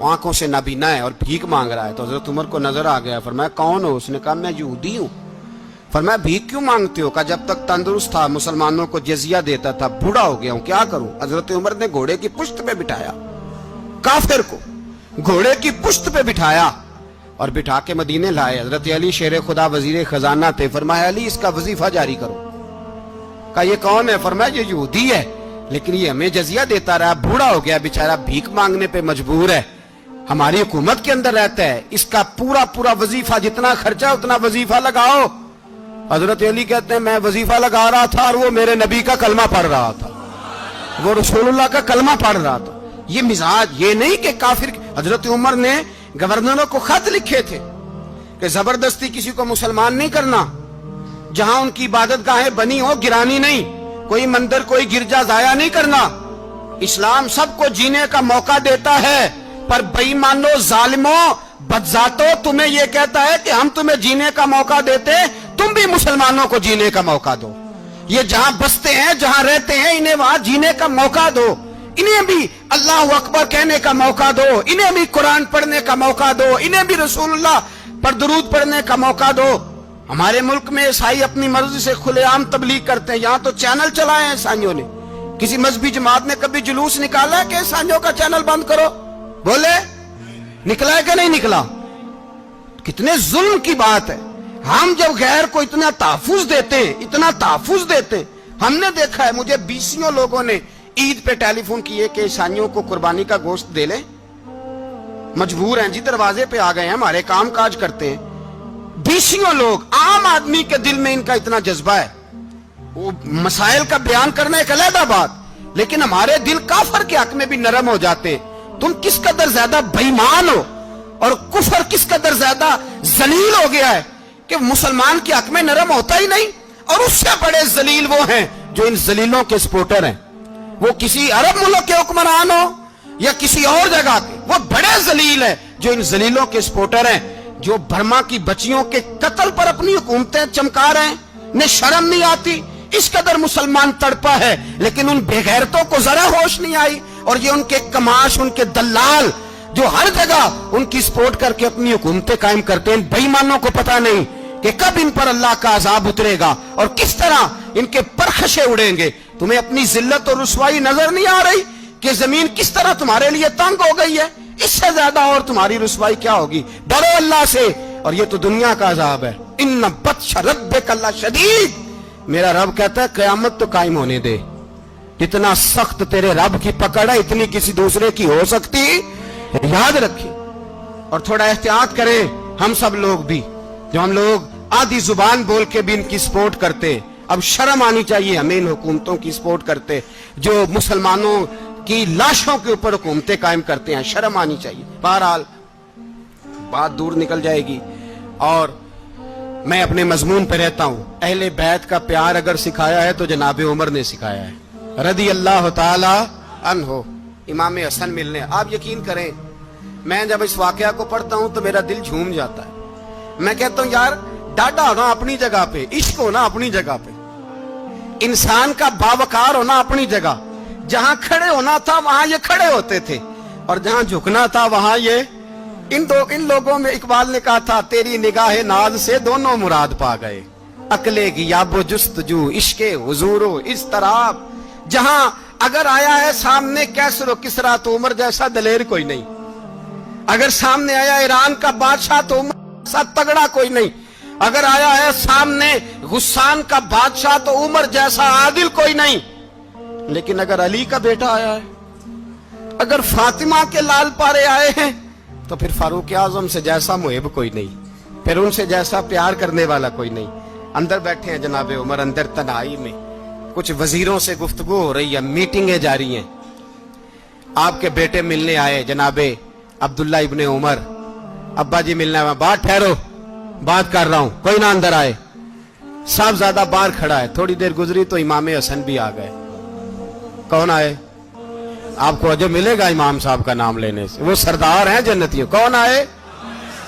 آنکھوں سے نابینا ہے اور بھیک مانگ رہا ہے، تو حضرت عمر کو نظر آ گیا، فرمایا کون ہو؟ اس نے کہا میں یہودی ہوں۔ فرمایا بھیک کیوں مانگتے ہو؟ کہا جب تک تندرست تھا مسلمانوں کو جزیہ دیتا تھا، بوڑھا ہو گیا ہوں کیا کروں؟ حضرت عمر نے گھوڑے کی پشت پہ بٹھایا، کافر کو گھوڑے کی پشت پہ بٹھایا اور بٹھا کے مدینے لائے۔ حضرت علی شیر خدا وزیر خزانہ تھے، فرمایا علی اس کا وظیفہ جاری کرو۔ کہا یہ کون ہے؟ فرمایا یہ یہودی ہے لیکن یہ ہمیں جزیہ دیتا رہا، بوڑھا ہو گیا بیچارہ، بھیک مانگنے پہ مجبور ہے، ہماری حکومت کے اندر رہتا ہے، اس کا پورا وظیفہ جتنا خرچہ اتنا وظیفہ لگاؤ۔ حضرت علی کہتے ہیں میں وظیفہ لگا رہا تھا اور وہ میرے نبی کا کلمہ پڑھ رہا تھا، وہ رسول اللہ کا کلمہ پڑھ رہا تھا۔ یہ مزاج، یہ نہیں کہ کافر۔ حضرت عمر نے گورنروں کو خط لکھے تھے کہ زبردستی کسی کو مسلمان نہیں کرنا، جہاں ان کی عبادت گاہیں بنی ہو گرانی نہیں، کوئی مندر کوئی گرجا ضائع نہیں کرنا۔ اسلام سب کو جینے کا موقع دیتا ہے، پر بے ایمانو ظالموں بدذاتو تمہیں یہ کہتا ہے کہ ہم تمہیں جینے کا موقع دیتے، تم بھی مسلمانوں کو جینے کا موقع دو۔ یہ جہاں بستے ہیں جہاں رہتے ہیں انہیں وہاں جینے کا موقع دو، انہیں بھی اللہ اکبر کہنے کا موقع دو، انہیں بھی قرآن پڑھنے کا موقع دو، انہیں بھی رسول اللہ پر درود پڑھنے کا موقع دو۔ ہمارے ملک میں عیسائی اپنی مرضی سے کھلے عام تبلیغ کرتے ہیں، یہاں تو چینل چلائے ہیں عیسائیوں نے۔ کسی مذہبی جماعت نے کبھی جلوس نکالا ہے کہ عیسائیوں کا چینل بند کرو؟ بولے نکلا ہے کہ نہیں نکلا؟ کتنے ظلم کی بات ہے۔ ہم جب غیر کو اتنا تحفظ دیتے ہیں، اتنا تحفظ دیتے ہیں، ہم نے دیکھا ہے، مجھے بیسیوں لوگوں نے عید پہ ٹیلی فون کیے کہ عیسائیوں کو قربانی کا گوشت دے لیں، مجبور ہیں جی، دروازے پہ آ گئے ہیں، ہمارے کام کاج کرتے ہیں۔ بیسیوں لوگ، عام آدمی کے دل میں ان کا اتنا جذبہ ہے، وہ مسائل کا بیان کرنا ایک علیحدہ بات، لیکن ہمارے دل کافر کے حق میں بھی نرم ہو جاتے ہیں۔ تم کس قدر زیادہ بے ایمان ہو اور کفر کس قدر زیادہ ذلیل ہو گیا ہے کہ مسلمان کے حق میں نرم ہوتا ہی نہیں، اور اس سے بڑے ذلیل وہ ہیں جو ان ذلیلوں کے سپورٹر ہیں، وہ کسی عرب ملک کے حکمران ہو یا کسی اور جگہ کے، وہ بڑے ذلیل ہیں جو ان ذلیلوں کے سپورٹر ہیں، جو برما کی بچیوں کے قتل پر اپنی حکومتیں چمکا رہے ہیں، ने शर्म नहीं आती, इस कदर मुसलमान तड़पा है, लेकिन उन बेगैरतों को जरा होश नहीं आई। और ये उनके कमाश, उनके दलाल जो हर जगह उनकी सपोर्ट करके अपनी हुकूमतें कायम करते हैं, बेईमानों को पता नहीं कि कब इन पर अल्लाह का अजाब उतरेगा और किस तरह इनके परखशे उड़ेंगे। तुम्हें अपनी जिल्लत और रुसवाई नजर नहीं आ रही कि जमीन किस तरह तुम्हारे लिए तंग हो गई है? इससे ज्यादा और तुम्हारी रुसवाई क्या होगी? डरो अल्लाह से, और ये तो दुनिया का अजाब है। इन्ना बत्श रब्बिका लशदीद, मेरा रब कहता है कयामत तो कायम होने दे। इतना सख्त तेरे रब की पकड़ है, इतनी किसी दूसरे की हो सकती? याद रखिए और थोड़ा एहतियात करें हम सब लोग भी, जो हम लोग आधी जुबान बोल के भी इनकी सपोर्ट करते। अब शर्म आनी चाहिए हमें इन हुकूमतों की सपोर्ट करते जो मुसलमानों की लाशों के ऊपर हुकूमतें कायम करते हैं। शर्म आनी चाहिए। बहरहाल बात दूर निकल जाएगी और मैं अपने मजमून पे रहता हूं। अहले बैत का प्यार अगर सिखाया है तो जनाब उमर ने सिखाया है, रदी अल्लाह ताला अन्हो। इमाम हसन मिलने, आप यकीन करें मैं जब इस वाकया को पढ़ता हूं तो मेरा दिल झूम जाता है। मैं कहता हूं यार, डाटा होना अपनी जगह पे, इश्क होना अपनी जगह पे, इंसान का बावकार होना अपनी जगह। जहां खड़े होना था वहां ये खड़े होते थे, और जहां झुकना था वहां ये इन लोगों में इकबाल ने कहा था, तेरी निगाह नाज से दोनों मुराद पा गए। अकले गियाबो जुस्तजू इश्के हुजूरो इस तरह, जहां अगर आया है सामने कैसरो किसरा तो उमर जैसा दलेर कोई नहीं। अगर सामने आया ईरान का बादशाह तो उमर जैसा तगड़ा कोई नहीं। अगर आया है सामने गुस्सान का बादशाह तो उमर जैसा आदिल कोई नहीं। लेकिन अगर अली का बेटा आया है, अगर फातिमा के लाल पारे आए हैं, तो फिर फारूक आजम से जैसा मुहिब कोई नहीं, फिर उनसे जैसा प्यार करने वाला कोई नहीं। अंदर बैठे हैं जनाब उमर, अंदर तन्हाई में कुछ वजीरों से गुफ्तगू हो रही है, मीटिंगें जारी हैं। आपके बेटे मिलने आए जनाबे अब्दुल्ला इब्ने उमर, अब्बा जी मिलने आए। बात ठहरो, बात कर रहा हूं, कोई ना अंदर आए। साहबजादा बाहर खड़ा है। थोड़ी देर गुजरी तो इमाम हसन भी आ गए। कौन आए? आपको अजब मिलेगा इमाम साहब का नाम लेने से, वो सरदार हैं जन्नतियों। कौन आए?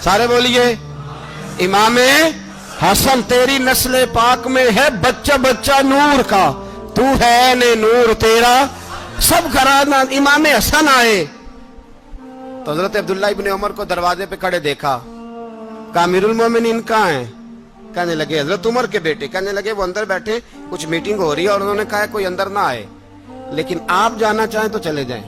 सारे बोलिए, इमाम हसन। तेरी नस्ल पाक में है बच्चा बच्चा नूर का, तू है ने नूर तेरा सब घराना। इमाम हसन आए तो हजरत अब्दुल्ला इब्ने उमर को दरवाजे पे खड़े देखा। कहा अमीरुल मोमिनीन कहाँ हैं? कहने लगे हजरत उमर के बेटे। कहने लगे वो अंदर बैठे, कुछ मीटिंग हो रही है और उन्होंने कहा कोई अंदर ना आए, लेकिन आप जाना चाहें तो चले जाएं।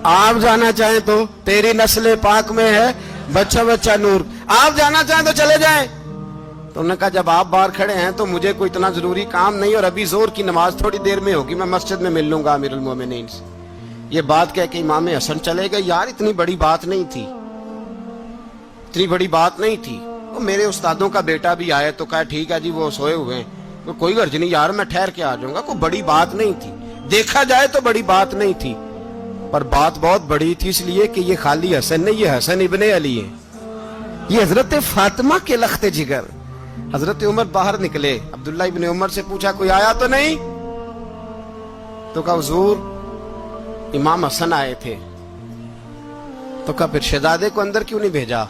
आप जाना चाहें तो, तेरी नस्ल पाक में है बच्चा बच्चा नूर, आप जाना चाहें तो चले जाएं। तो उन्होंने कहा जब आप बाहर खड़े हैं तो मुझे कोई इतना जरूरी काम नहीं, और अभी जोर की नमाज थोड़ी देर में होगी, मैं मस्जिद में मिल लूंगा अमीरुल मोमिनीन से। ये बात कह के इमाम हसन चले गए। यार इतनी बड़ी बात नहीं थी, इतनी बड़ी बात नहीं थी। वो मेरे उस्तादों का बेटा भी आया तो कहा ठीक है जी वो सोए हुए हैं, तो कोई गर्ज नहीं यार, मैं ठहर के आ जाऊंगा। कोई बड़ी बात नहीं थी, देखा जाए तो बड़ी बात नहीं थी, पर बात बहुत बड़ी थी इसलिए कि ये खाली हसन नहीं, ये हसन इब्ने अली है, ये हजरत फातिमा के लख्ते जिगर। हजरत उमर बाहर निकले, अब्दुल्ला इब्ने उमर से पूछा कोई आया तो नहीं? तो कहा हुजूर इमाम हसन आए थे। तो कहा फिर शहजादे को अंदर क्यों नहीं भेजा?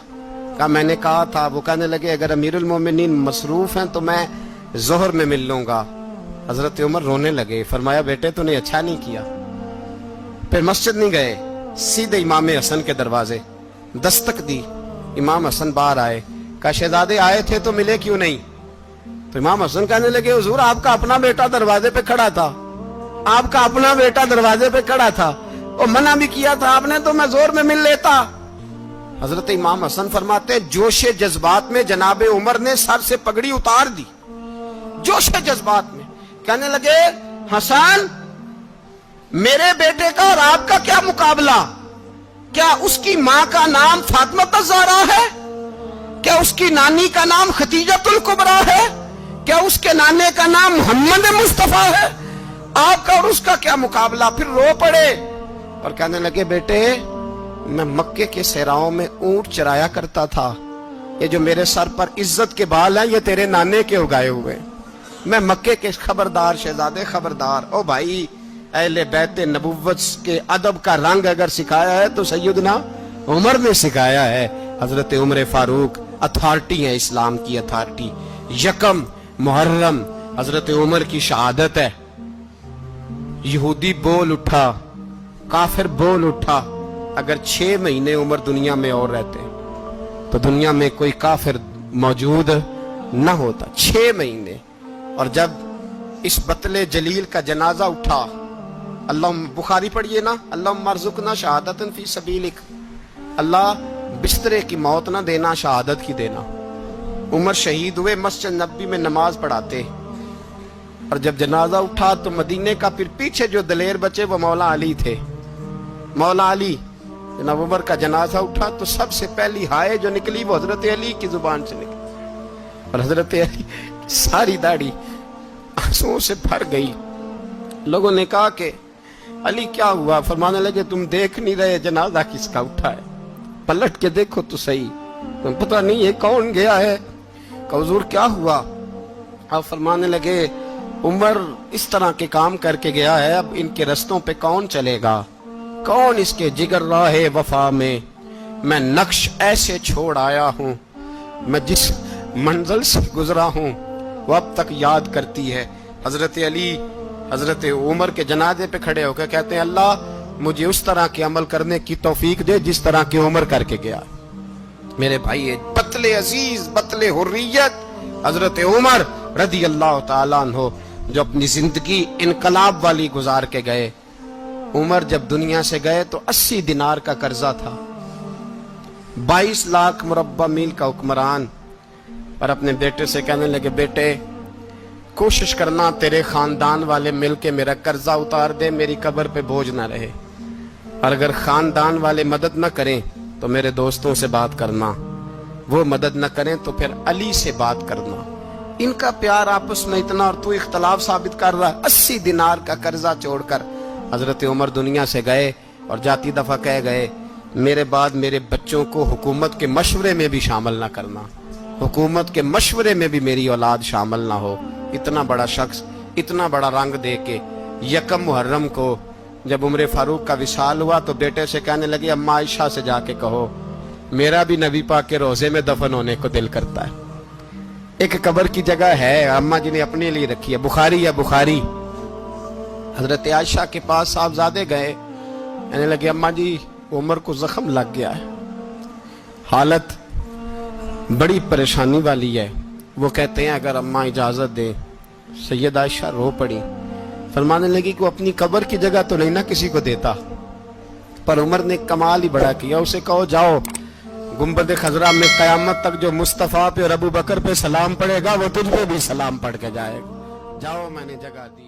कहा मैंने कहा था। वो कहने लगे अगर अमीरुल मोमिनीन मसरूफ हैं तो मैं जोहर में मिल लूंगा। हजरत उमर रोने लगे। फरमाया बेटे तूने अच्छा नहीं किया। फिर मस्जिद नहीं गए, सीधे इमाम हसन के दरवाजे दस्तक दी। इमाम हसन बाहर आए। कहा शहजादे आए थे तो मिले क्यों नहीं? तो इमाम हसन कहने लगे हुजूर आपका अपना बेटा दरवाजे पे खड़ा था, आपका अपना बेटा दरवाजे पे खड़ा था, और मना भी किया था आपने, तो मैं जोर में मिल लेता। हजरत इमाम हसन फरमाते जोशे जज्बात में जनाबे उमर ने सर से पगड़ी उतार दी, जोशे जज्बात में। कहने लगे हसन मेरे बेटे का और आपका क्या मुकाबला? क्या उसकी मां का नाम फातिमा ज़हरा है? क्या उसकी नानी का नाम खतीजतुल कुबरा है? क्या उसके नाने का नाम मोहम्मद मुस्तफा है? आपका और उसका क्या मुकाबला? फिर रो पड़े और कहने लगे बेटे मैं मक्के के सहराओं में ऊंट चराया करता था, ये जो मेरे सर पर इज्जत के बाल हैं ये तेरे नाने के उगाए हुए। मैं मक्के के खबरदार शहजादे खबरदार। ओ भाई अहले बैत नबुव्वत के अदब का रंग अगर सिखाया है तो सैयदना उमर ने सिखाया है। हजरत उमर फारूक अथॉरिटी है, इस्लाम की अथॉरिटी। यकम मुहर्रम हजरत उमर की शहादत है। यहूदी बोल उठा, काफिर बोल उठा, अगर 6 महीने उमर दुनिया में और रहते तो दुनिया में कोई काफिर मौजूद न होता। 6 महीने। और जब इस बतले जलील का जनाजा उठा, अल्लाह, बुखारी पढ़िए ना, अल्लाह मरजुकना शहादतन फी सबीलिक, अल्लाह बिस्तरे की मौत ना देना, शहादत की देना। उमर शहीद हुए, मस्जिद नबी में नमाज पढ़ाते, और जब जनाजा उठा तो मदीने का फिर पीछे जो दलेर बचे वो मौला अली थे। मौला अली, जनाब उमर का जनाजा उठा तो सबसे पहली हाय जो निकली वो हजरत अली की जुबान से निकली, और हजरत अली सारी दाढ़ी आंसुओं से भर गई। लोगों ने कहा कि अली क्या हुआ? फरमाने लगे, तुम देख नहीं रहे जनाजा किसका उठा है? पलट के देखो तो सही, तुम पता नहीं ये कौन गया है? हुजूर क्या हुआ? आप फरमाने लगे, उमर इस तरह के काम करके गया है, अब इनके रस्तों पे कौन चलेगा? कौन इसके जिगर राहे वफा में? मैं नक्श ऐसे छोड़ आया हूं, मैं जिस मंजिल से गुजरा हूं वो अब तक याद करती है। हजरत अली हजरत उमर के जनाजे पे खड़े होकर कहते हैं, अल्लाह मुझे उस तरह के अमल करने की तौफीक दे जिस तरह की उमर करके गया। मेरे भाई, बतले अजीज, बतले हुर्रियत हजरत उमर रदी अल्लाह ताला अन्हो, जो अपनी जिंदगी इनकलाब वाली गुजार के गए। उमर जब दुनिया से गए तो 80 दिनार का कर्जा था। 22 लाख मुरब्बा मील का हुक्मरान। पर अपने बेटे से कहने लगे, बेटे कोशिश करना तेरे खानदान वाले मिलके मेरा कर्जा उतार दे, मेरी कब्र पे बोझ ना रहे। और अगर खानदान वाले मदद न करें तो मेरे दोस्तों से बात करना, वो मदद न करें तो फिर अली से बात करना। इनका प्यार आपस में इतना, और तू इख्तलाफ साबित कर रहा है। 80 दिनार का कर्जा छोड़कर हजरत उमर दुनिया से गए, और जाती दफा कह गए, मेरे बाद मेरे बच्चों को हुकूमत के मशवरे में भी शामिल ना करना, हुकूमत के मशवरे में भी मेरी औलाद शामिल ना हो। इतना बड़ा शख्स इतना बड़ा रंग दे के यकम मुहर्रम को जब उम्र फारूक का विसाल हुआ तो बेटे से कहने लगे, अम्मा आयशा से जाके कहो मेरा भी नबी पाक के रोजे में दफन होने को दिल करता है। एक कब्र की जगह है अम्मा जी ने अपने लिए रखी है, बुखारी या बुखारी। हजरत आयशा के पास साहबजादे गए, कहने लगे, अम्मा जी उमर को जख्म लग गया है, हालत बड़ी परेशानी वाली है। वो कहते हैं, अगर अम्मा इजाजत दे। सैयद आयशा रो पड़ी, फरमाने लगी कि वो अपनी कब्र की जगह तो नहीं ना किसी को देता। पर उमर ने कमाल ही बड़ा किया, उसे कहो जाओ गुंबद खजरा में कयामत तक जो मुस्तफा पे और अबू बकर पे सलाम पड़ेगा वो तुझ पे भी सलाम पढ़ के जाएगा। जाओ, मैंने जगह दी।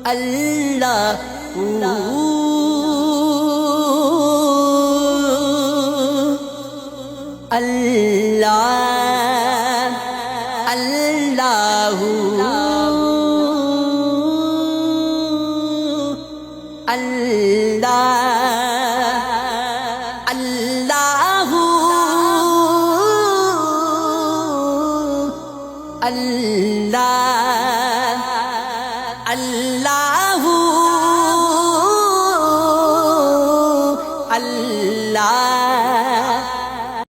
अल्लाह अल्लाह अल्लाहू अल्लाह अल्लाहू अल्लाह